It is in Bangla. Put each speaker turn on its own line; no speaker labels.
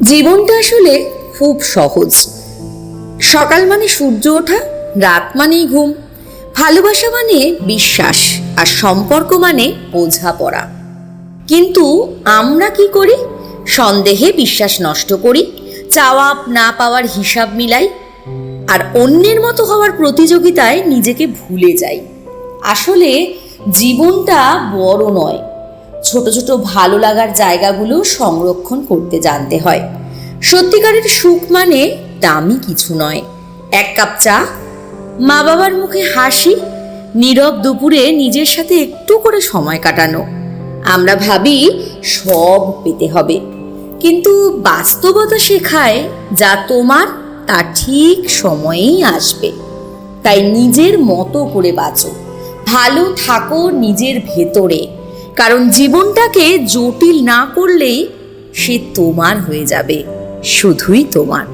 জীবনটা আসলে খুব সহজ। সকাল মানে সূর্য ওঠা, রাত মানেই ঘুম, ভালোবাসা মানে বিশ্বাস, আর সম্পর্ক মানে বোঝাপড়া। কিন্তু আমরা কি করি? সন্দেহে বিশ্বাস নষ্ট করি, চাওয়া না পাওয়ার হিসাব মিলাই, আর অন্যের মতো হওয়ার প্রতিযোগিতায় নিজেকে ভুলে যাই। আসলে জীবনটা বড় নয়, ছোট ছোট ভালো লাগার জায়গাগুলো সংরক্ষণ করতে জানতে হয়। সত্যিকারের সুখ মানে দামি কিছু নয়, এক কাপ চা, মা বাবার মুখে হাসি, নীরব দুপুরে নিজের সাথে একটু করে সময় কাটানো। আমরা ভাবি সব পেতে হবে, কিন্তু বাস্তবতা শেখায় যা তোমার তা ঠিক সময়েই আসবে। তাই নিজের মতো করে বাঁচো, ভালো থাকো নিজের ভেতরে, কারণ জীবনটাকে জটিল না করলেই সে তোমার হয়ে যাবে, শুধুই তোমার।